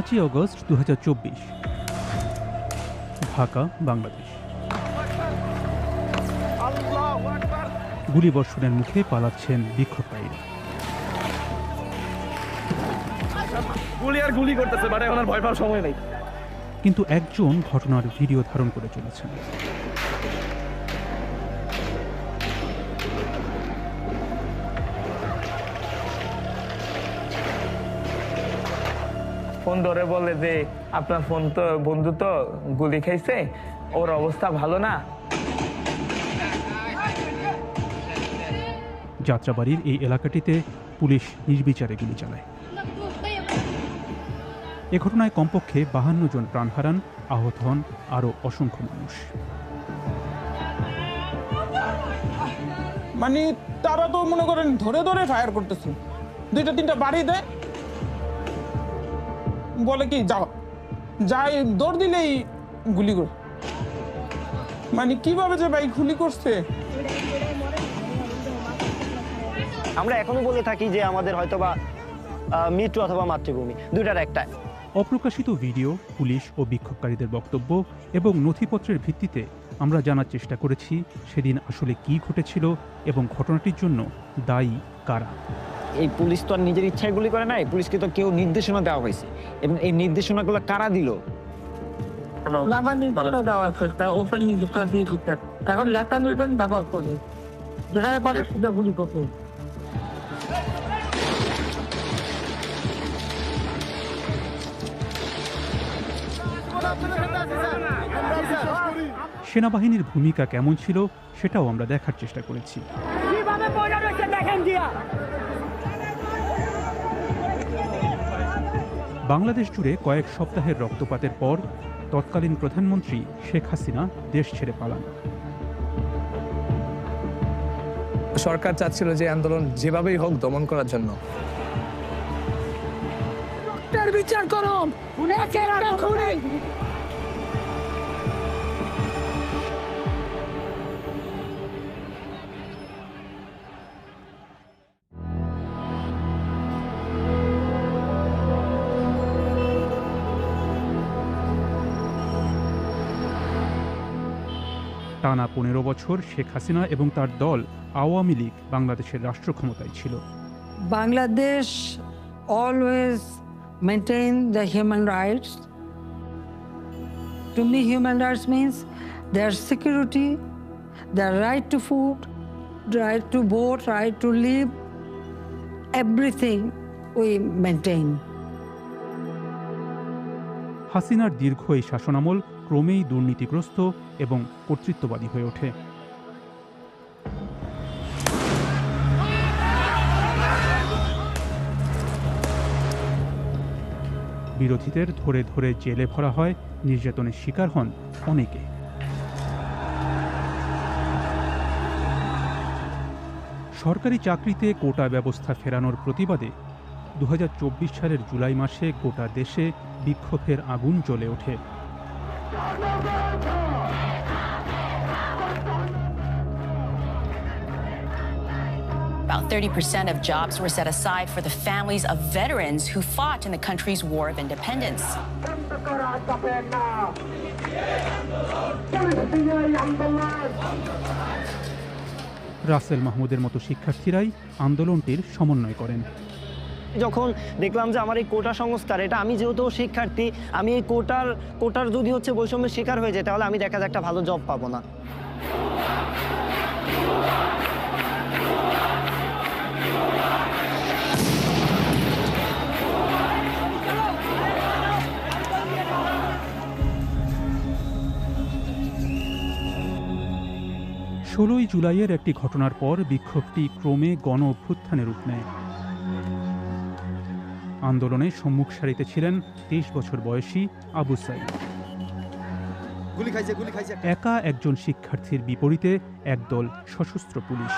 5ই August 2024, Dhaka, Bangladesh. গুলিবর্ষণের মুখে পালাচ্ছেন বিক্ষোভকারীরা। গুলি করতেছে, বাট এখন আর ভয় পাওয়ার সময় নেই। কিন্তু একজন ঘটনার ভিডিও ধারণ করে চলেছেন। ফোন ধরে বলে যে আপনার ফোন তো বন্ধু তো গুলি খাইছে, ওর অবস্থা ভালো না। যাত্রাবাড়ির এই এলাকাটিতে পুলিশ নির্বিচারে গুলি চালায়। এ ঘটনায় কমপক্ষে 52 জন প্রাণ হারান, আহত হন আরও অসংখ্য মানুষ। মানে তারা তো মনে করেন ধরে ধরে ফায়ার করতেছে, 2-3টা বাড়ি দেয়, বলে কি যাও, যাই দৌড় দিলেই গুলি করে। মানে কিভাবে যে ভাই গুলি করছে। আমরা এখনো বলে থাকি যে আমাদের হয়তোবা মৃত্যু অথবা মাতৃভূমি, দুইটার একটা। অপ্রকাশিত ভিডিও, পুলিশ ও বিক্ষোভকারীদের বক্তব্য এবং নথিপত্রের ভিত্তিতে আমরা জানার চেষ্টা করেছি সেদিন আসলে কি ঘটেছিল এবং ঘটনাটির জন্য দায়ী কারা। এই পুলিশ তো আর নিজের ইচ্ছায় গুলি করে নাই, পুলিশকে তো কেউ নির্দেশনা দেওয়া হয়েছে, এবং এই নির্দেশনাগুলো কারা দিল? সেনাবাহিনীর ভূমিকা কেমন ছিল সেটাও আমরা দেখার চেষ্টা করেছি। বাংলাদেশ জুড়ে কয়েক সপ্তাহের রক্তপাতের পর তৎকালীন প্রধানমন্ত্রী শেখ হাসিনা দেশ ছেড়ে পালান। সরকার চাচ্ছিল যে আন্দোলন যেভাবেই হোক দমন করার জন্য। বিচার করো, টানা 15 বছর শেখ হাসিনা এবং তার দল আওয়ামী লীগ বাংলাদেশের রাষ্ট্র ক্ষমতায় ছিল। Bangladesh always maintain the human rights. To me, human rights means their security, their right to food, right to vote, right to live, everything we maintain. হাসিনার দীর্ঘ এই শাসনামল ক্রমেই দুর্নীতিগ্রস্ত এবং কর্তৃত্ববাদী হয়ে ওঠে। বিরোধীদের ধরে ধরে জেলে ভরা হয়, নির্যাতনের শিকার হন অনেকে। সরকারি চাকরিতে কোটা ব্যবস্থা ফেরানোর প্রতিবাদে 2024 সালের জুলাই মাসে গোটা দেশে বিক্ষোভের আগুন জ্বলে ওঠে। About 30% of jobs were set aside for the families of veterans who fought in the country's War of Independence. Rasel মাহমুদের মতো শিক্ষার্থীরাই আন্দোলনটির সমন্বয় করেন। যখন দেখলাম যে আমার এই কোটা সংস্কার, এটা আমি যেহেতু শিক্ষার্থী, আমি এই কোটার যদি হচ্ছে বৈষম্যের শিকার হয়ে যায়, তাহলে আমি দেখা যায় একটা ভালো জব পাবো না। ষোলোই জুলাইয়ের একটি ঘটনার পর বিক্ষোভটি ক্রমে গণ অভ্যুত্থানে রূপ নেয়। আন্দোলনে সম্মুখ সারিতে ছিলেন 23 বছর বয়সী আবু সাইদ। একা একজন শিক্ষার্থীর বিপরীতে একদল সশস্ত্র পুলিশ।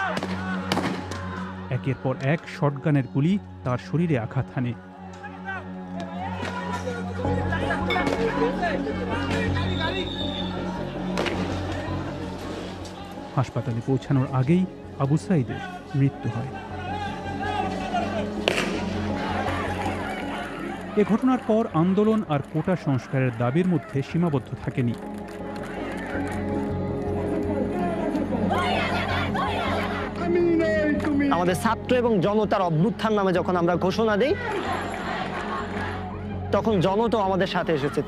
একের পর এক শটগানের গুলি তার শরীরে আঘাত হানে। হাসপাতালে পৌঁছানোর আগেই আবু সাইদের মৃত্যু হয়। এ ঘটনার পর আন্দোলন আর কোটা সংস্কারের দাবির মধ্যে সীমাবদ্ধ থাকেনি। আমাদের ছাত্র এবং জনতার অভ্যুত্থান নামে যখন আমরা ঘোষণা দিই, তখন জনতাও আমাদের সাথে এসেছে।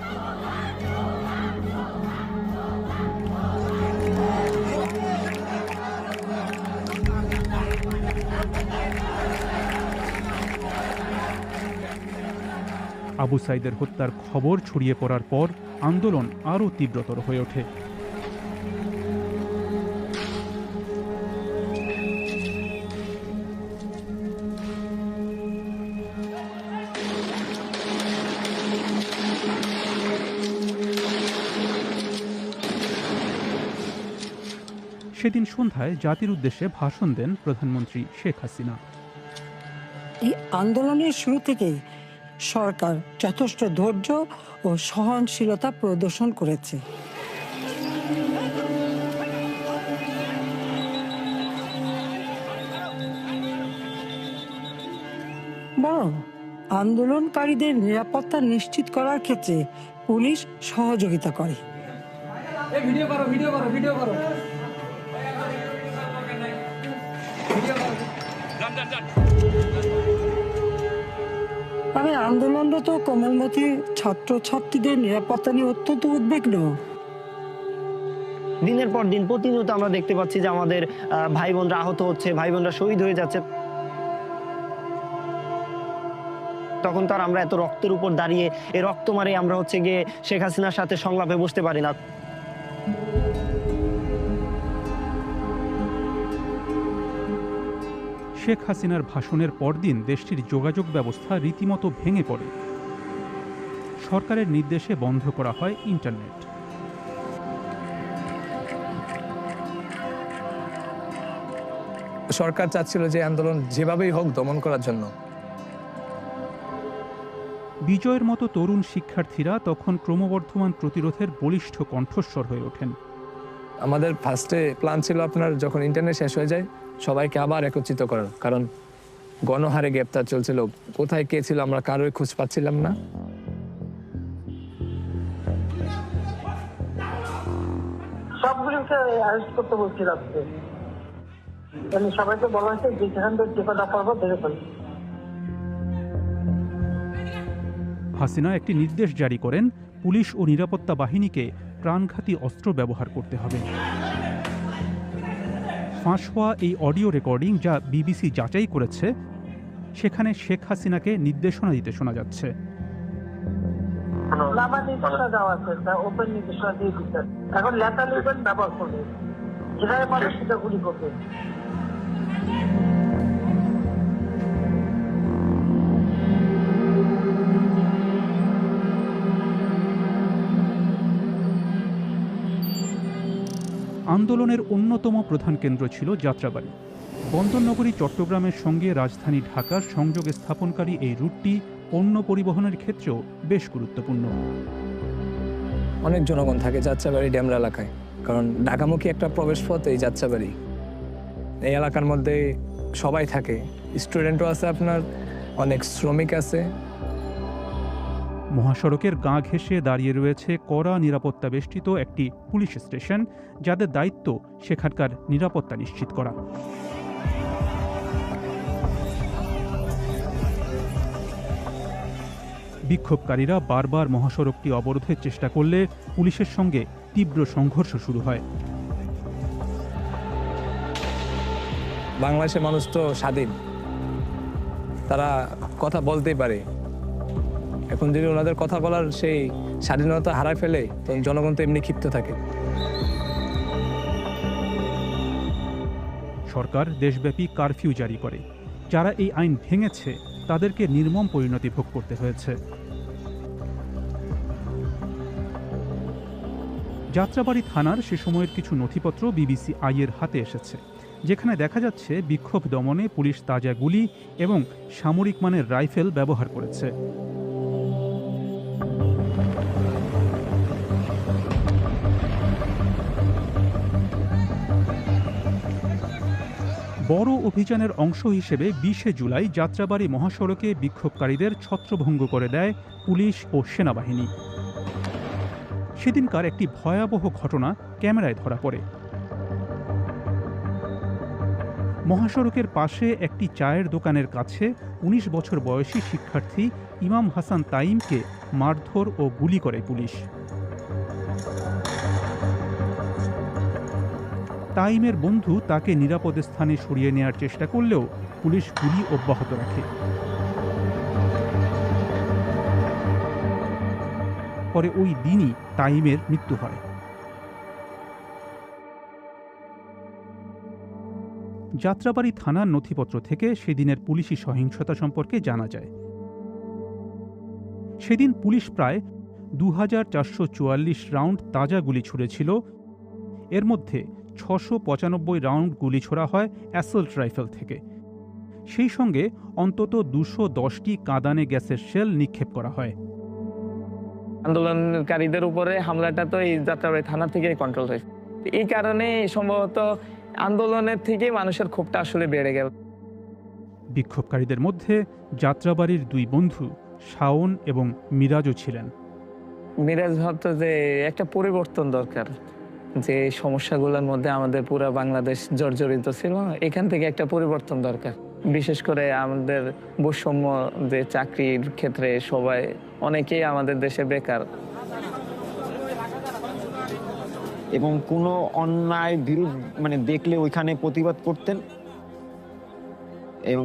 আবু সাইদের হত্যার খবর ছড়িয়ে পড়ার পর আন্দোলন আরও তীব্রতর হয়ে ওঠে। সেদিন সন্ধ্যায় জাতির উদ্দেশ্যে ভাষণ দেন প্রধানমন্ত্রী শেখ হাসিনা। এই আন্দোলনের শুরু থেকেই সরকার যথেষ্ট ধৈর্য ও সহনশীলতা প্রদর্শন করেছে। বরং আন্দোলনকারীদের নিরাপত্তা নিশ্চিত করার ক্ষেত্রে পুলিশ সহযোগিতা করে। আমি আন্দোলনরত কোমলমতি ছাত্রছাত্রীদের নিরাপত্তা নিয়ে অত্যন্ত উদ্বিগ্ন। দিনের পর দিন প্রতিনিয়ত আমরা দেখতে পাচ্ছি যে আমাদের ভাই বোনরা আহত হচ্ছে, ভাই বোনরা শহীদ হয়ে যাচ্ছে। তখন তো আর আমরা এত রক্তের উপর দাঁড়িয়ে এই রক্ত মারে আমরা হচ্ছে গিয়ে শেখ হাসিনার সাথে সংলাপে বসতে পারি না। শেখ হাসিনার ভাষণের পরদিন দেশটির যোগাযোগ ব্যবস্থা রীতিমতো ভেঙে পড়ে। সরকারের নির্দেশে বন্ধ করা হয় ইন্টারনেট। সরকার চাচ্ছিল যে আন্দোলন যেভাবেই হোক দমন করার জন্য। বিজয়ের মতো তরুণ শিক্ষার্থীরা তখন ক্রমবর্ধমান প্রতিরোধের বলিষ্ঠ কণ্ঠস্বর হয়ে ওঠেন। আমাদের ফার্স্টে প্ল্যান ছিল আপনার যখন ইন্টারনেট শেষ হয়ে যায় সবাইকে আবার একত্রিত করার, কারণ গণহারে গ্রেপ্তার চলছিল, কোথায় কে ছিল আমরা কারোই খোঁজ পাচ্ছিলাম না। সবগুলোকে অ্যারেস্ট করতে বলছি রাখতে, সবাইকে বলা হয়েছে যে যেখান থেকে টিকা পারবো দেখে ফেলবে। হাসিনা একটি নির্দেশ জারি করেন, পুলিশ ও নিরাপত্তা বাহিনীকে প্রাণঘাতী অস্ত্র ব্যবহার করতে হবে। ফাঁস হওয়া এই অডিও রেকর্ডিং, যা বিবিসি যাচাই করেছে, সেখানে শেখ হাসিনাকে নির্দেশনা দিতে শোনা যাচ্ছে। নির্দেশনা দেওয়া আছে, ওপেন নির্দেশনা দিয়ে দিচ্ছেন, এখন লেখা লিখবেন, ব্যবহার করবেন, যেখানে পারে সেটা গুলি করবেন। আন্দোলনের অন্যতম প্রধান কেন্দ্র ছিল যাত্রাবাড়ি। বন্দরনগরী চট্টগ্রামের সঙ্গে রাজধানী ঢাকার সংযোগ স্থাপনকারী এই রুটটি পণ্য পরিবহনের ক্ষেত্রেও বেশ গুরুত্বপূর্ণ। অনেক জনগণ থাকে যাত্রাবাড়ি ড্যামরা এলাকায়, কারণ ঢাকামুখী একটা প্রবেশ পথ এই যাত্রাবাড়ি। এই এলাকার মধ্যে সবাই থাকে, স্টুডেন্টও আছে, আপনার অনেক শ্রমিক আছে। মহাসড়কের গা ঘেঁষে দাঁড়িয়ে রয়েছে কড়া নিরাপত্তা বেষ্টিত একটি পুলিশ স্টেশন, যাদের দায়িত্ব সেখানকার নিরাপত্তা নিশ্চিত করা। বিক্ষোভকারীরা বারবার মহাসড়কটি অবরোধের চেষ্টা করলে পুলিশের সঙ্গে তীব্র সংঘর্ষ শুরু হয়। বাংলাদেশের মানুষ তো স্বাধীন, তারা কথা বলতেই পারে। এখন যদি ওনাদের কথা বলার সেই স্বাধীনতা হারায় ফেলে, তখন জনগণ তো এমনি ক্ষিপ্ত থাকে। সরকার দেশব্যাপী কারফিউ জারি করে। যারা এই আইন ভেঙেছে তাদেরকে নির্মম পরিণতি ভোগ করতে হয়েছে। যাত্রাবাড়ি থানার সে সময়ের কিছু নথিপত্র বিবিসি আইয়ের হাতে এসেছে, যেখানে দেখা যাচ্ছে বিক্ষোভ দমনে পুলিশ তাজা গুলি এবং সামরিক মানের রাইফেল ব্যবহার করেছে। বড় অভিযানের অংশ হিসেবে 20শে জুলাই যাত্রাবাড়ী মহাসড়কে বিক্ষোভকারীদের ছত্রভঙ্গ করে দেয় পুলিশ ও সেনাবাহিনী। সেদিনকার একটি ভয়াবহ ঘটনা ক্যামেরায় ধরা পড়ে। মহাসড়কের পাশে একটি চায়ের দোকানের কাছে 19 বছর বয়সী শিক্ষার্থী ইমাম হাসান তাইমকে মারধর ও গুলি করে পুলিশ। তাইমের বন্ধু তাকে নিরাপদ স্থানে সরিয়ে নেওয়ার চেষ্টা করলেও পুলিশ গুলি অব্যাহত রাখে। পরে ওই দিনই তাইমের মৃত্যু হয়। যাত্রাবাড়ী থানার নথিপত্র থেকে সেদিনের পুলিশি সহিংসতা সম্পর্কে জানা যায়। সেদিন পুলিশ প্রায় 2444 রাউন্ড তাজা গুলি ছুড়েছিল। এর মধ্যে 695 রাউন্ড গুলি ছোড়া হয় অ্যাসল্ট রাইফেল থেকে। সেই সঙ্গে অন্তত 210টি কাঁদানে গ্যাসের শেল নিক্ষেপ করা হয়। আন্দোলনকারীদের উপরে হামলাটা তো এই যাত্রাবাড়ী থানা থেকেই কন্ট্রোল হয়েছে। এই কারণে সম্ভবত আন্দোলনের থেকে মানুষের ক্ষোভটা আসলে বেড়ে গেল। বিক্ষোভকারীদের মধ্যে যাত্রাবাড়ির দুই বন্ধু শাওন এবং মিরাজও ছিলেন। মিরাজ ভাবতো যে একটা পরিবর্তন দরকার, যে সমস্যাগুলোর মধ্যে আমাদের পুরো বাংলাদেশ জর্জরিত ছিল, এখান থেকে একটা পরিবর্তন দরকার। বিশেষ করে আমাদের বৈষম্য, যে চাকরির ক্ষেত্রে সবাই অনেকেই আমাদের দেশে বেকার। এবং কোনো অন্যায় বিরোধ দেখলে ওইখানে প্রতিবাদ করতেন এবং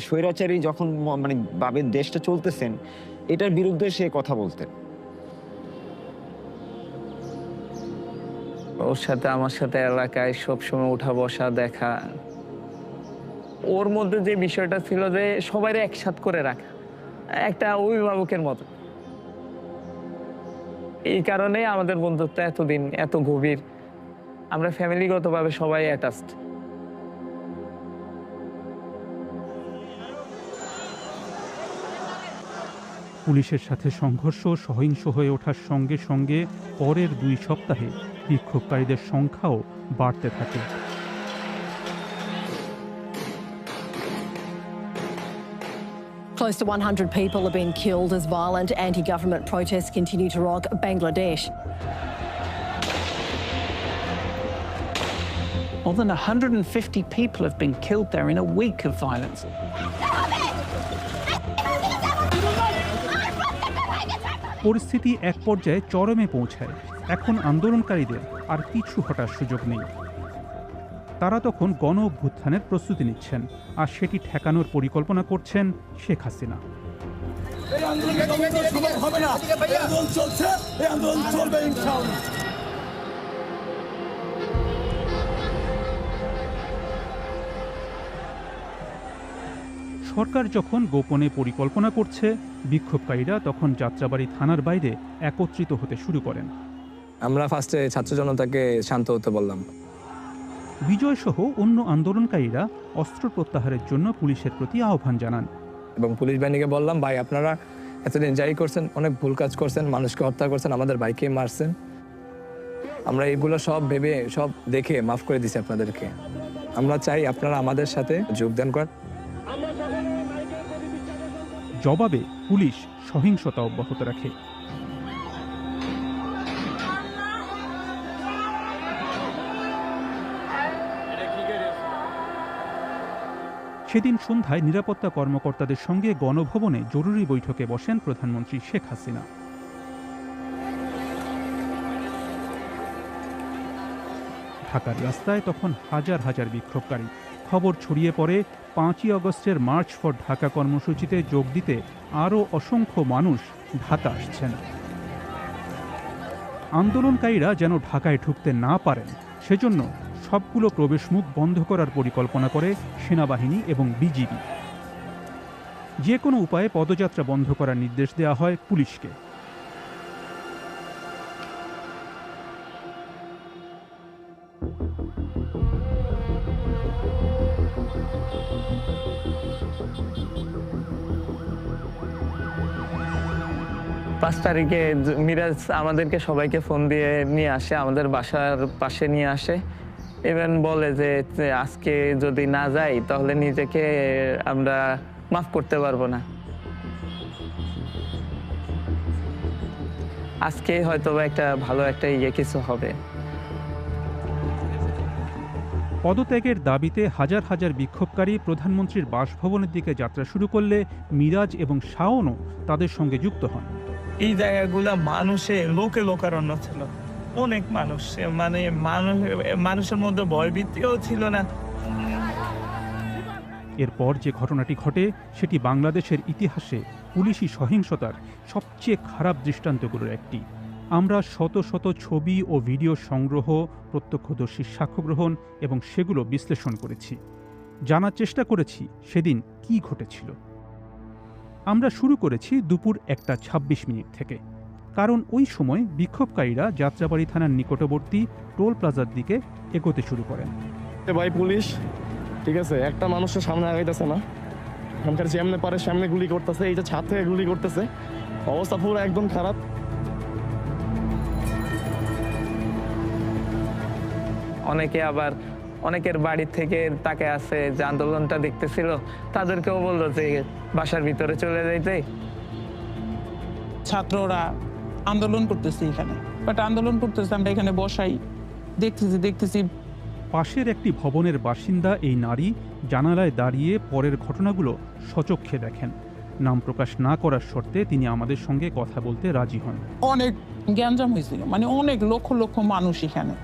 স্বৈরাচারী যখন ভাবে দেশটা চলতেছেন এটার বিরুদ্ধে সে কথা বলতেন। ওর সাথে আমার সাথে এলাকায় সবসময় উঠা বসা দেখা। ওর মধ্যে যে বিষয়টা ছিল যে সবাই একসাথ করে রাখা, একটা অভিভাবকের মতো। এই কারণে আমাদের বন্ধুত্ব এতদিন এত গভীর। আমরা ফ্যামিলিগতভাবে সবাই অ্যাটাচড। পুলিশের সাথে সংঘর্ষ সহিংস হয়ে ওঠার সঙ্গে সঙ্গে পরের 2 সপ্তাহে বিক্ষোভকারীদের সংখ্যাও বাড়তে থাকে। Close to 100 people have been killed as violent anti-government protests continue to rock Bangladesh. More than 150 people have been killed there in a week of violence. পরিস্থিতি এক পর্যায়ে চরমে পৌঁছায়। এখন আন্দোলনকারীদের আর পিছু হটার সুযোগ নেই। তারা তখন গণ অভ্যুত্থানের প্রস্তুতি নিচ্ছেন, আর সেটি ঠেকানোর পরিকল্পনা করছেন শেখ হাসিনা। সরকার যখন গোপনে পরিকল্পনা করছে, বিক্ষোভকারীরা তখন যাত্রাবাড়ী থানার বাইরে একত্রিত হতে শুরু করেন। আমরা ফার্স্টে ছাত্র জনতাকে শান্ত হতে বললাম। বিজয় সহ অন্য আন্দোলনকারীরা অস্ত্র প্রত্যাহারের জন্য পুলিশের প্রতি আহ্বান জানান এবং পুলিশ বাহিনীকে বললাম, ভাই আপনারা এতদিন যাই করছেন, অনেক ভুল কাজ করছেন, মানুষকে হত্যা করছেন, আমাদের ভাইকে মারছেন, আমরা এগুলো সব ভেবে সব দেখে মাফ করে দিছি আপনাদেরকে। আমরা চাই আপনারা আমাদের সাথে যোগদান করেন। জবাবে পুলিশ সহিংসতা অব্যাহত রাখে। সেদিন সন্ধ্যায় নিরাপত্তা কর্মকর্তাদের সঙ্গে গণভবনে জরুরি বৈঠকে বসেন প্রধানমন্ত্রী শেখ হাসিনা। ঢাকার রাস্তায় তখন হাজার হাজার বিক্ষোভকারী। খবর ছড়িয়ে পড়ে 5ই আগস্টের মার্চ ফর ঢাকা কর্মসূচিতে যোগ দিতে আরও অসংখ্য মানুষ ঢাকা আসছেন। আন্দোলনকারীরা যেন ঢাকায় ঢুকতে না পারেন, সেজন্য সবগুলো প্রবেশমুখ বন্ধ করার পরিকল্পনা করে সেনাবাহিনী এবং বিজিবি। যে কোনো উপায়ে পদযাত্রা বন্ধ করার নির্দেশ দেওয়া হয় পুলিশকে। পাঁচ তারিখে মিরাজ আমাদেরকে সবাইকে ফোন দিয়ে নিয়ে আসে, আমাদের বাসার পাশে নিয়ে আসে ইভেন বলে যে আজকে যদি না যাই তাহলে নিজেকে আমরা মাফ করতে পারবো না। আজকে হয়তো একটা ভালো একটা কিছু হবে। পদত্যাগের দাবিতে হাজার হাজার বিক্ষোভকারী প্রধানমন্ত্রীর বাসভবনের দিকে যাত্রা শুরু করলে মিরাজ এবং শাওনও তাদের সঙ্গে যুক্ত হন। এই জায়গাগুলো লোকে লোকারণ্য ছিল, অনেক মানুষ, মানে মানুষের মধ্যে ভয়ভীতিও ছিল না। এরপর যে ঘটনাটি ঘটে সেটি বাংলাদেশের ইতিহাসে পুলিশি সহিংসতার সবচেয়ে খারাপ দৃষ্টান্তগুলোর একটি। আমরা শত শত ছবি ও ভিডিও সংগ্রহ, প্রত্যক্ষদর্শীর সাক্ষ্য গ্রহণ এবং সেগুলো বিশ্লেষণ করেছি, জানার চেষ্টা করেছি সেদিন কি ঘটেছিল। আমরা শুরু করেছি দুপুর 1:26 থেকে, কারণ ওই সময় বিক্ষোভকারীরা যাত্রাবাড়ি থানার নিকটবর্তী টোল প্লাজার দিকে এগোতে শুরু করেন। ভাই পুলিশ, ঠিক আছে, একটা মানুষের সামনে আগাইতেছে না, এখানকার যেমনে পারে সামনে গুলি করতেছে, এই যে ছাদ থেকে গুলি করতেছে, অবস্থা পুরো একদম খারাপ। অনেকে আবার অনেকের বাড়ি থেকে তাকে আছে যে আন্দোলনটা দেখতেছিল, তাদেরকেও বললো যে বাসার ভিতরে চলে যাইতে। ছাত্ররা আন্দোলন করতেছে এখানে, বাট আন্দোলন করতেছে আমরা এখানে বসাই দেখতেছি। পাশের একটি ভবনের বাসিন্দা এই নারী জানালায় দাঁড়িয়ে পরের ঘটনাগুলো সচক্ষে দেখেন। নাম প্রকাশ না করার শর্তে তিনি আমাদের সঙ্গে কথা বলতে রাজি হন। অনেক গ্যাঞ্জাম হয়েছিল, মানে অনেক লক্ষ লক্ষ মানুষ এখানে।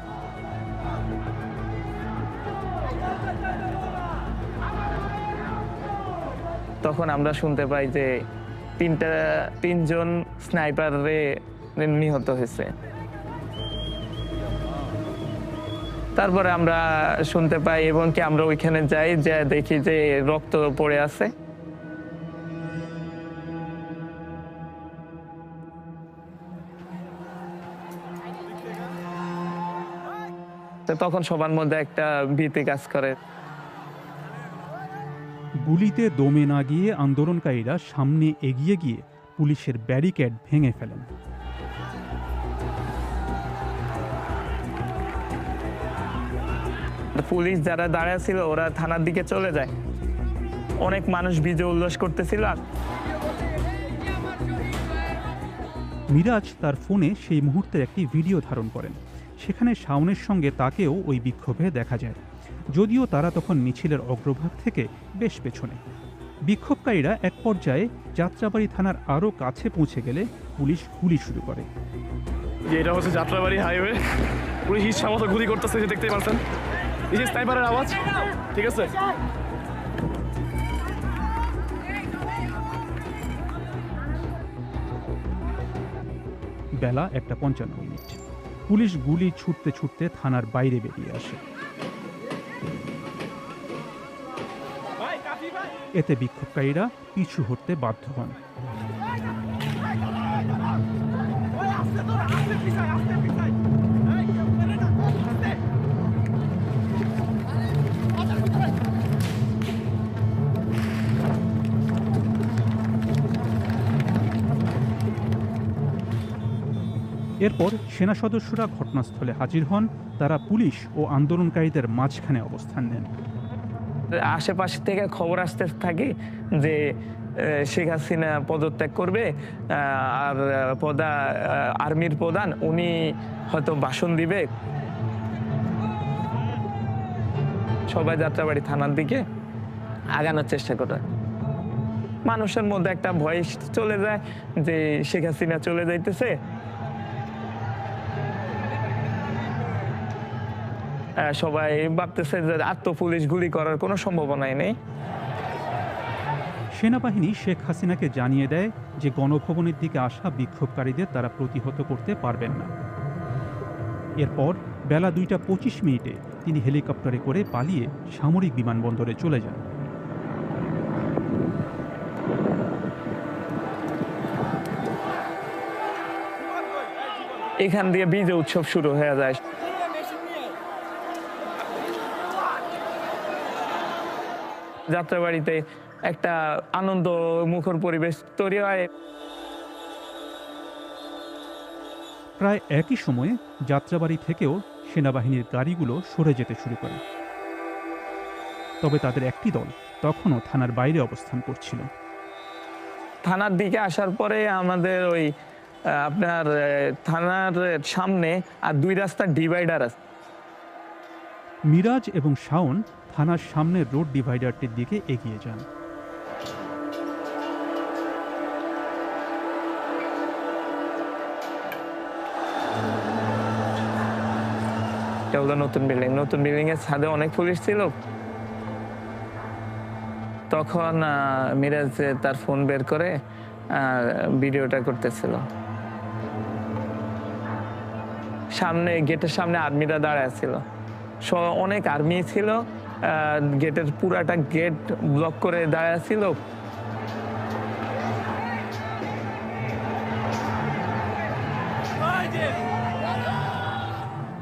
তখন আমরা শুনতে পাই যে তিনজন স্নাইপারে নিহত হয়েছে। তারপরে আমরা শুনতে পাই এবং কি আমরা ওইখানে যাই, যে দেখি যে রক্ত পড়ে আছে। তখন সবার মধ্যে একটা ভীতি কাজ করে। গুলিতে দমে না গিয়ে আন্দোলনকারীরা সামনে এগিয়ে গিয়ে পুলিশের ব্যারিকেড ভেঙে ফেলেন। পুলিশ যারা দাঁড়ায় ছিল ওরা থানার দিকে চলে যায়। অনেক মানুষ বিজয় উল্লাস করতেছিল। মিরাজ তার ফোনে সেই মুহূর্তের একটি ভিডিও ধারণ করেন। সেখানে শাওনের সঙ্গে তাকেও ওই বিক্ষোভে দেখা যায়, যদিও তারা তখন মিছিলের অগ্রভাগ থেকে বেশ পেছনে। বিক্ষোভকারীরা এক পর্যায়ে যাত্রাবাড়ি থানার আরও কাছে পৌঁছে গেলে পুলিশ গুলি শুরু করে। এটা হচ্ছে যাত্রাবাড়ি হাইওয়ে, পুলিশ ইচ্ছা মতো গুলি করতেছে, যে দেখতেই পাচ্ছেন, এই যে স্নাইপারের আওয়াজ, ঠিক আছে। বেলা 1:55। পুলিশ গুলি ছুটতে ছুটতে থানার বাইরে বেরিয়ে আসে। এতে বিক্ষোভকারীরা পিছু হটতে বাধ্য হন। এরপর সেনা সদস্যরা ঘটনাস্থলে হাজির হন। তারা পুলিশ ও আন্দোলনকারীদের মাঝখানে অবস্থান নেন। আশেপাশ থেকে খবর আসতে থাকে যে শেখ হাসিনা পদত্যাগ করবে, আর আর্মির প্রধান উনি হয়তো ভাষণ দিবে। সবাই যাত্রাবাড়ি থানার দিকে আগানোর চেষ্টা করে। মানুষের মধ্যে একটা ভয় চলে যায় যে শেখ হাসিনা চলে যাইতেছে। সবাই ভাবতেছে যে আর তো পুলিশ গুলি করার কোনো সম্ভাবনাই নেই। সেনাবাহিনী শেখ হাসিনাকে জানিয়ে দেয় যে গণভবনের দিকে আসা বিক্ষোভকারীদের তারা প্রতিহত করতে পারবেন না। এরপর বেলা 2:25 তিনি হেলিকপ্টারে করে পালিয়ে সামরিক বিমানবন্দরে চলে যান। এখান দিয়ে বিজয় উৎসব শুরু হয়ে যায়। যাত্রাবাড়িতে একটা আনন্দ মুখর পরিবেশ তৈরি হয়। প্রায় একই সময়ে যাত্রাবাড়ি থেকেও সেনাবাহিনীর গাড়িগুলো সরে যেতে শুরু করে। তবে তাদের একটি দল তখনও থানার বাইরে অবস্থান করছিল। থানার দিকে আসার পরে আমাদের ওই আপনার থানার সামনে আর 2 রাস্তার ডিভাইডার আছে। মিরাজ এবং শাওন থানার সামনের রোড ডিভাইডারটির দিকে এগিয়ে যান। এটা হলো নতুন বিল্ডিং এর ছাদে অনেক পুলিশ ছিল। তখন মিরাজ তার ফোন বের করে ভিডিওটা করতেছিল। সামনে গেটের সামনে আর্মিরা দাঁড়ায় ছিল, অনেক আর্মি ছিল, গেটের পুরাটা গেট ব্লক করে দাঁড়ায় ছিল।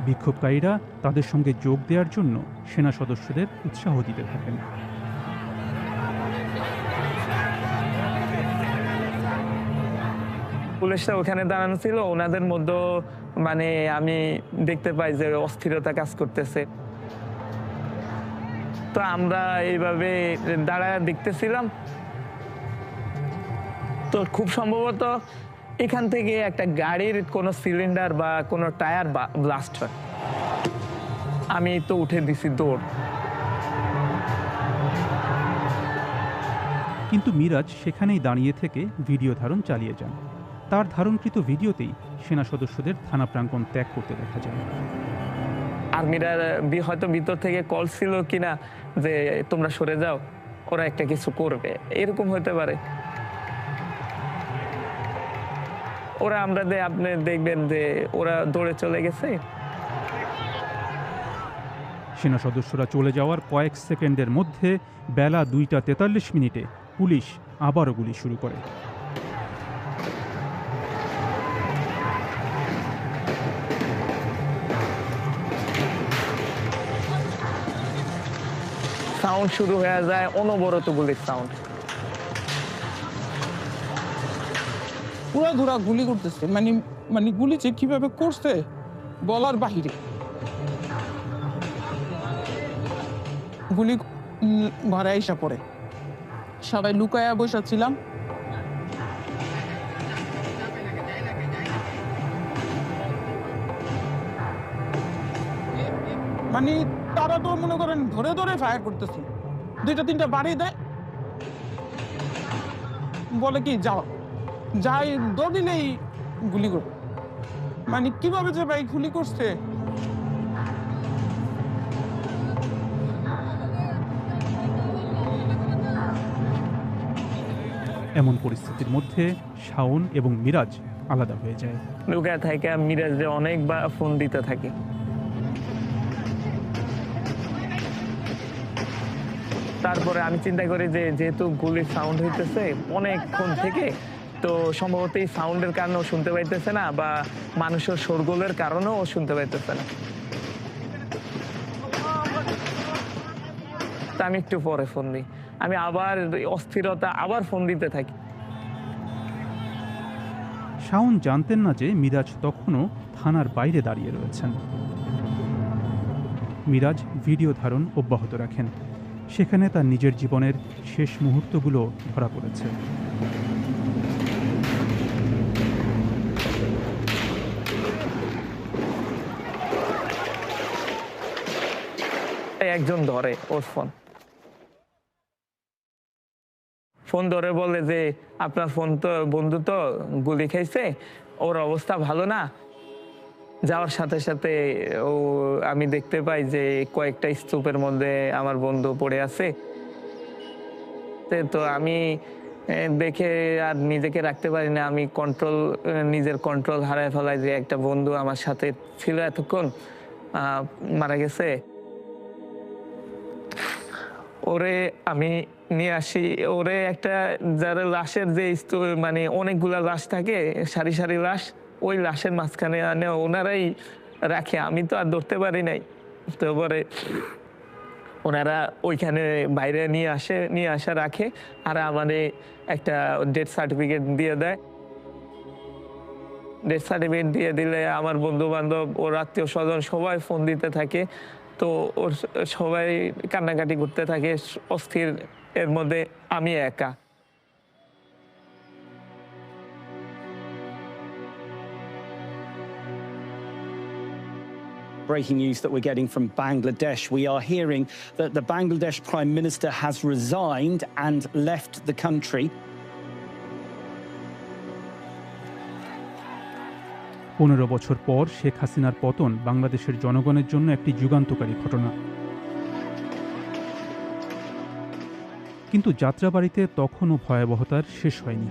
বিক্ষোভকারীরা তাদের সঙ্গে যোগ দেওয়ার জন্য সেনা সদস্যদের উৎসাহ দিতে থাকেন। পুলিশরা ওখানে দাঁড়ানো ছিল, ওনাদের মধ্যে মানে আমি দেখতে পাই যে অস্থিরতা কাজ করতেছে। তো আমরা এইভাবে দাঁড়ায় দেখতেছিলাম। তো খুব সম্ভবত এখান থেকে একটা গাড়ির কোনো সিলিন্ডার বা কোনো টায়ার ব্লাস্ট হয়। আমি তো উঠে দিছি দৌড়। কিন্তু মিরাজ সেখানেই দাঁড়িয়ে থেকে ভিডিও ধারণ চালিয়ে যান। তার ধারণকৃত ভিডিওতেই সেনা সদস্যদের থানা প্রাঙ্গণ ত্যাগ করতে দেখা যায়। আর্মিরা হয়তো ভিতর থেকে কল ছিল কিনা যে তোমরা সরে যাও, ওরা একটা কিছু করবে, এরকম হতে পারে। ওরা আপনি দেখবেন যে ওরা দৌড়ে চলে গেছে। সেনা সদস্যরা চলে যাওয়ার কয়েক সেকেন্ডের মধ্যে বেলা 2:43 পুলিশ আবারও গুলি শুরু করে। সাউন্ড শুরু হয়ে যায়, অনবরত গুলির সাউন্ড। পুরা ধুরা গুলি করতেছে, মানে গুলি যে কিভাবে করছে বলার বাহিরে। গুলি ঘরে আইসা পড়ে, সবাই লুকায়া বসেছিলাম। মানে তারা তো মনে করেন ধরে ধরে ফায়ার করতেছে, 2-3টা বাড়ি দেয়, বলে কি যাও, যাই দৌড় দিলেই গুলি করবে। মানে কিভাবে যে ভাই গুলি করছে। এমন পরিস্থিতির মধ্যে শাওন এবং মিরাজ আলাদা হয়ে যায়। লুকায় থাকে, মিরাজে অনেকবার ফোন দিতে থাকে। তারপরে আমি চিন্তা করি যে যেহেতু গুলির সাউন্ড হইতেছে অনেকক্ষণ থেকে, তো সম্ভবত এই সাউন্ডের কারণেও শুনতে পাইতেছে না, বা মানুষের শোরগোলের কারণেও শুনতে পাইতেছে না। তা আমি একটু পরে ফোন দিই, আমি আবার অস্থিরতা আবার ফোন দিতে থাকি। শাওন জানতেন না যে মিরাজ তখনও থানার বাইরে দাঁড়িয়ে রয়েছেন। মিরাজ ভিডিও ধারণ অব্যাহত রাখেন। সেখানে তার নিজের জীবনের শেষ মুহূর্তগুলো ধরা পড়েছে। একজন ধরে ওর ফোন ধরে বলে যে আপনার ফোন তো বন্ধু তো গুলি খাইছে, ওর অবস্থা ভালো না। যাওয়ার সাথে সাথে আমি দেখতে পাই যে কয়েকটা স্তূপের মধ্যে আমার বন্ধু পড়ে আছে। তো আমি দেখে আর নিজেকে রাখতে পারি না, আমি নিজের কন্ট্রোল হারায় ফেলাই যে একটা বন্ধু আমার সাথে ছিল এতক্ষণ মারা গেছে। ওরে আমি নিয়ে আসি, ওরে একটা যারা লাশের যে মানে অনেকগুলা লাশ থাকে, সারি সারি লাশ, ওই লাশের মাঝখানে আনে ওনারাই রাখে, আমি তো আর ধরতে পারি নাই। তারপরে ওনারা ওইখানে বাইরে নিয়ে আসা রাখে, আর আমাদের একটা ডেথ সার্টিফিকেট দিয়ে দেয়। ডেথ সার্টিফিকেট দিয়ে দিলে আমার বন্ধু বান্ধব ওর আত্মীয় স্বজন সবাই ফোন দিতে থাকে, তো ওর সবাই কান্নাকাটি করতে থাকে অস্থির, এর মধ্যে আমি একা। Breaking news that we're getting from Bangladesh. We are hearing that the Bangladesh Prime Minister has resigned and left the country. 15 বছর পর শেখ হাসিনার পতন বাংলাদেশের জনগণের জন্য একটি যুগান্তকারী ঘটনা। কিন্তু যাত্রাবাড়িতে তখনও ভয়াবহতার শেষ হয়নি।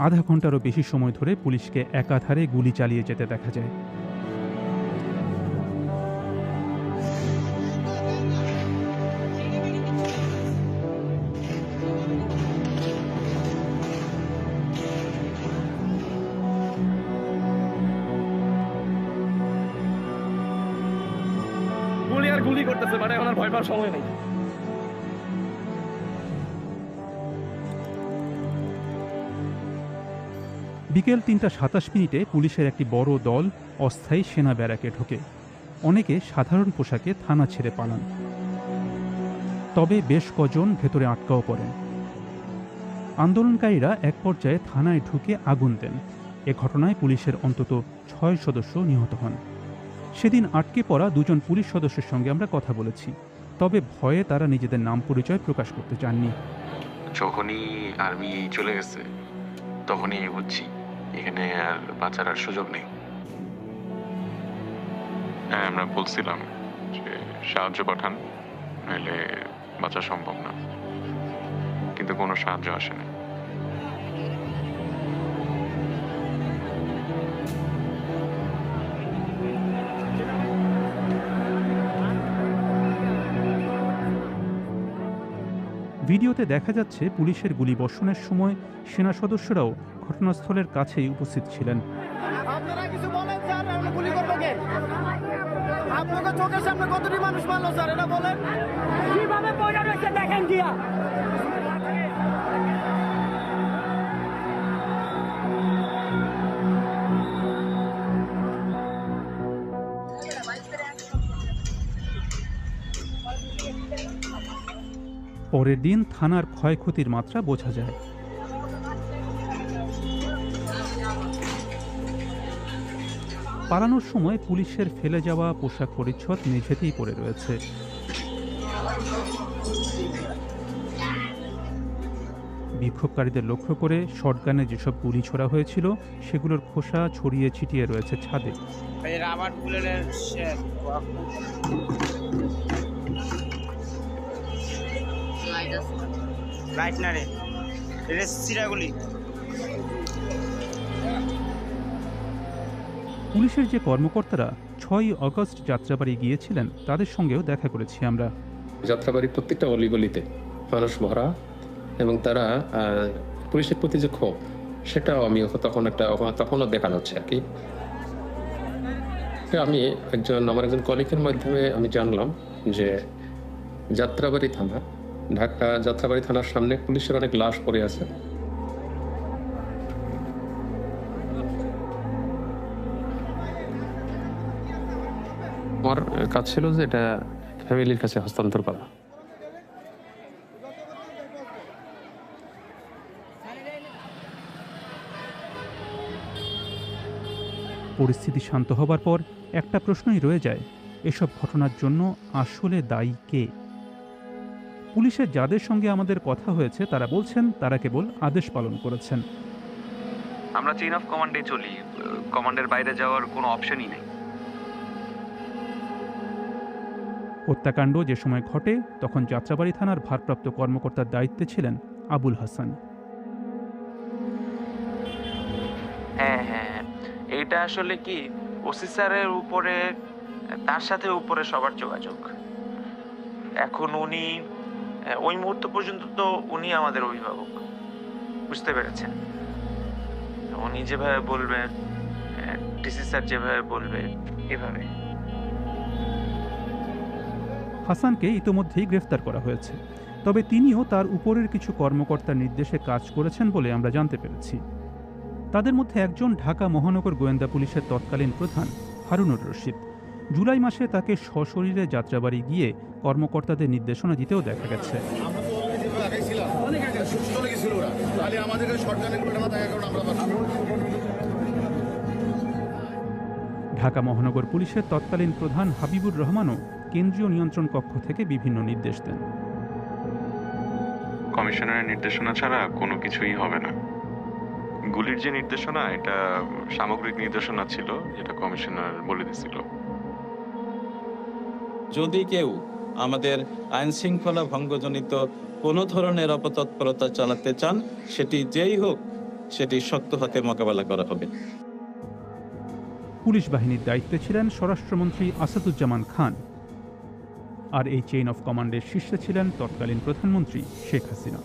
আধা ঘন্টারও বেশি সময় ধরে পুলিশকে একাধারে গুলি চালিয়ে যেতে দেখা যায়। গুলি আর গুলি করতেছে, মানে এখন আর ভয় পাওয়ার সময় নেই। বিকেল 3:27 পুলিশের একটি বড় দল অস্থায়ী সেনা ব্যারাকে ঢোকে। অনেকে সাধারণ পোশাকে থানা ছেড়ে পালান, তবে বেশ কজন ভেতরে আটকাও পড়েন। আন্দোলনকারীরা এক পর্যায়ে থানায় ঢুকে আগুন দেন। এ ঘটনায় পুলিশের অন্তত 6 সদস্য নিহত হন। সেদিন আটকে পড়া 2জন পুলিশ সদস্যের সঙ্গে আমরা কথা বলেছি, তবে ভয়ে তারা নিজেদের নাম পরিচয় প্রকাশ করতে চাননি। যখনই আর্মি চলে গেছে তখনই বুঝছি এখানে আর বাঁচার আর সুযোগ নেই। হ্যাঁ, আমরা বলছিলাম যে সাহায্য পাঠান, নাহলে বাঁচা সম্ভব না, কিন্তু কোনো সাহায্য আসেনি। ভিডিওতে দেখা যাচ্ছে পুলিশের গুলিবর্ষণের সময় সেনা সদস্যরাও ঘটনাস্থলের কাছেই উপস্থিত ছিলেন। আপনারা কিছু বলেন স্যার, আমরা গুলি করব কে? আপনাদের চোখের সামনে কতটি মানুষ মারলো স্যার, এটা বলেন। কিভাবে পয়সা রয়েছে দেখেন গিয়া। পরের দিন থানার ক্ষয়ক্ষতির মাত্রা বোঝা যায়। পালানোর সময় পুলিশের ফেলে যাওয়া পোশাক পরিচ্ছদ মেঝেতেই পড়ে রয়েছে। বিক্ষোভকারীদের লক্ষ্য করে শটগানে যেসব গুলি ছোড়া হয়েছিল সেগুলোর খোসা ছড়িয়ে ছিটিয়ে রয়েছে ছাদে। পুলিশের যে কর্মকর্তারা 6 আগস্ট যাত্রাবাড়ি গিয়েছিলেন তাদের সঙ্গেও দেখা করেছি আমরা। যাত্রাবাড়ির প্রত্যেকটা অলিগলিতে মানুষ ভরা, এবং তারা পুলিশের প্রতি যে ক্ষোভ সেটাও আমি তখনও দেখা যাচ্ছে আর কি। আমি আমার একজন কলিগের মাধ্যমে আমি জানলাম যে যাত্রাবাড়ি থানা, ঢাকা যাত্রাবাড়ি থানার সামনে পুলিশের অনেক লাশ পড়ে আছে। আমার কাজ ছিল যে এটা ফ্যামিলির কাছে হস্তান্তর করা। পরিস্থিতি শান্ত হবার পর একটা প্রশ্নই রয়ে যায়, এসব ঘটনার জন্য আসলে দায়ী কে? পুলিশের যাদের সঙ্গে আমাদের কথা হয়েছে তারা বলছেন তারা কেবল আদেশ পালন করেছেন। আমরা চেইন অফ কমান্ডে চলি, কমান্ডের বাইরে যাওয়ার কোনো অপশনই নেই। হত্যাকাণ্ড যে সময় ঘটে তখন যাত্রাবাড়ি থানার ভারপ্রাপ্ত কর্মকর্তার দায়িত্বে ছিলেন আবুল হাসান। হ্যাঁ, এটা আসলে কি ওসি স্যারের উপরে, তার সাথে উপরে সবার যোগাযোগ। এখন উনি ওই মুহূর্ত পর্যন্ত তো উনি আমাদের অভিভাবক, বুঝতে পেরেছেন? উনি যেভাবে বলবেন, ডিসি স্যার যেভাবে বলবে, এভাবে। হাসানকে ইতোমধ্যেই গ্রেফতার করা হয়েছে, তবে তিনিও তার উপরের কিছু কর্মকর্তার নির্দেশে কাজ করেছেন বলে আমরা জানতে পেরেছি। তাদের মধ্যে একজন ঢাকা মহানগর গোয়েন্দা পুলিশের তৎকালীন প্রধান হারুনুর রশিদ। জুলাই মাসে তাকে সশরীরে যাত্রাবাড়ি গিয়ে কর্মকর্তাদের নির্দেশনা দিতেও দেখা গেছে। ঢাকা মহানগর পুলিশের তৎকালীন প্রধান হাবিবুর রহমানও কেন্দ্রীয় নিয়ন্ত্রণ কক্ষ থেকে বিভিন্ন নির্দেশ দেন। কমিশনারের নির্দেশনা ছাড়া কোনো কিছুই হবে না। গুলির যে নির্দেশনা, এটা সামগ্রিক নির্দেশনা ছিল, যেটা কমিশনার বলে দিছিল। যদি কেউ আমাদের আইন শৃঙ্খলা ভঙ্গজনিত কোনো ধরনের অপতৎপরতা চালাতে চান, সেটি যেই হোক, সেটি শক্ত হাতে মোকাবেলা করা হবে। পুলিশ বাহিনীর দায়িত্বে ছিলেন স্বরাষ্ট্রমন্ত্রী আসাদুজ্জামান খান, আর এই চেইন অফ কমান্ডের শীর্ষে ছিলেন তৎকালীন প্রধানমন্ত্রী শেখ হাসিনা।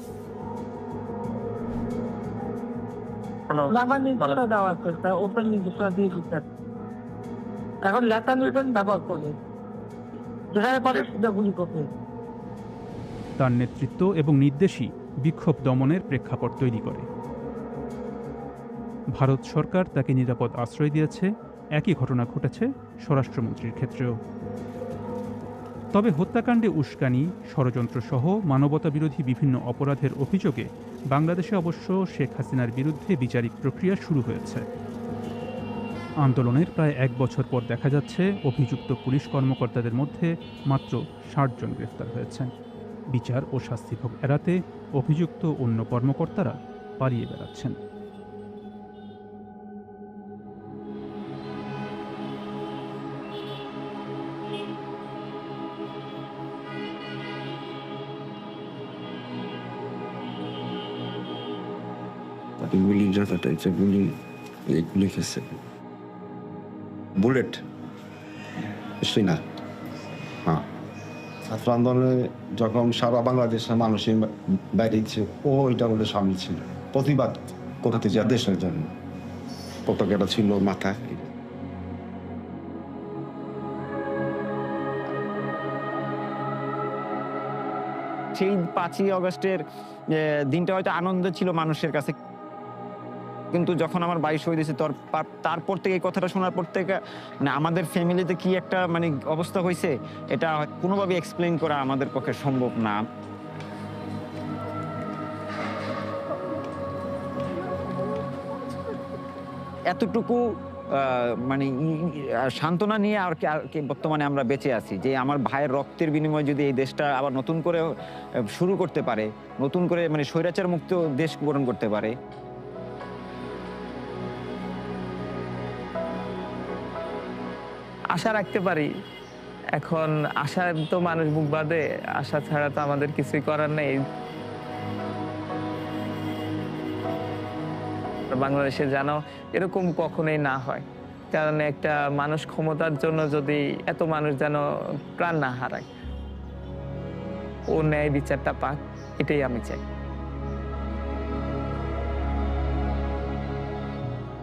এখন লেখা নিবেন ব্যবহার করবেন, তার নেতৃত্ব এবং নির্দেশই বিক্ষোভ দমনের প্রেক্ষাপট তৈরি করে। ভারত সরকার তাকে নিরাপদ আশ্রয় দিয়েছে। একই ঘটনা ঘটেছে স্বরাষ্ট্রমন্ত্রীর ক্ষেত্রেও। তবে হত্যাকাণ্ডে উস্কানি, ষড়যন্ত্র সহ মানবতাবিরোধী বিভিন্ন অপরাধের অভিযোগে বাংলাদেশে অবশ্য শেখ হাসিনার বিরুদ্ধে বিচারিক প্রক্রিয়া শুরু হয়েছে। আন্দোলনের প্রায় 1 বছর পর দেখা যাচ্ছে অভিযুক্ত পুলিশ কর্মকর্তাদের মধ্যে মাত্র 60 জন গ্রেফতার হয়েছেন। বিচার ও শাস্তিভোগ এড়াতে অভিযুক্ত অন্য কর্মকর্তারা পালিয়ে বেড়াচ্ছেন। গুলি যতটা ইচ্ছে গুলি খেয়েছে, বুলেট নিশ্চয়ই না। হ্যাঁ, ছাত্র আন্দোলনে যখন সারা বাংলাদেশের মানুষের বাইরে দিচ্ছে, ওইটা আমাদের সামনে ছিল। প্রতিবাদ করতে যা দেশের জন্য পতাকাটা ছিল মাথায়। সেই 5ই আগস্টের দিনটা হয়তো আনন্দ ছিল মানুষের কাছে, কিন্তু যখন আমার 22 হয়ে গেছে, তারপর থেকে এই কথাটা শোনার পর থেকে মানে আমাদের ফ্যামিলিতে কি একটা মানে অবস্থা হয়েছে, এটা কোনোভাবে এক্সপ্লেইন করা আমাদের পক্ষে সম্ভব না। এতটুকু মানে সান্ত্বনা নিয়ে আর কি বর্তমানে আমরা বেঁচে আছি, যে আমার ভাইয়ের রক্তের বিনিময়ে যদি এই দেশটা আবার নতুন করে শুরু করতে পারে, নতুন করে মানে স্বৈরাচার মুক্ত দেশ গঠন করতে পারে। আশা রাখতে পারি। এখন আশার তো মানুষ বুক বাঁধে, আশা ছাড়া তো আমাদের কিছুই করার নেই। বাংলাদেশে যেন এরকম কখনোই না হয়, কারণ একটা মানুষ ক্ষমতার জন্য যদি এত মানুষ যেন প্রাণ না হারায়, ও ন্যায় বিচারটা পাক, এটাই আমি চাই।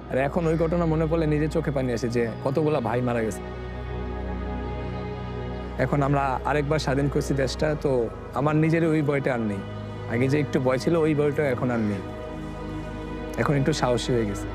আর এখন ওই ঘটনা মনে পড়লে নিজের চোখে পানি আসে যে কতগুলা ভাই মারা গেছে। এখন আমরা আরেকবার স্বাধীন করছি দেশটা, তো আমার নিজের ওই ভয়টা আর নেই। আগে যে একটু ভয় ছিল, ওই ভয়টা এখন আর নেই। এখন একটু সাহসী হয়ে গেছে।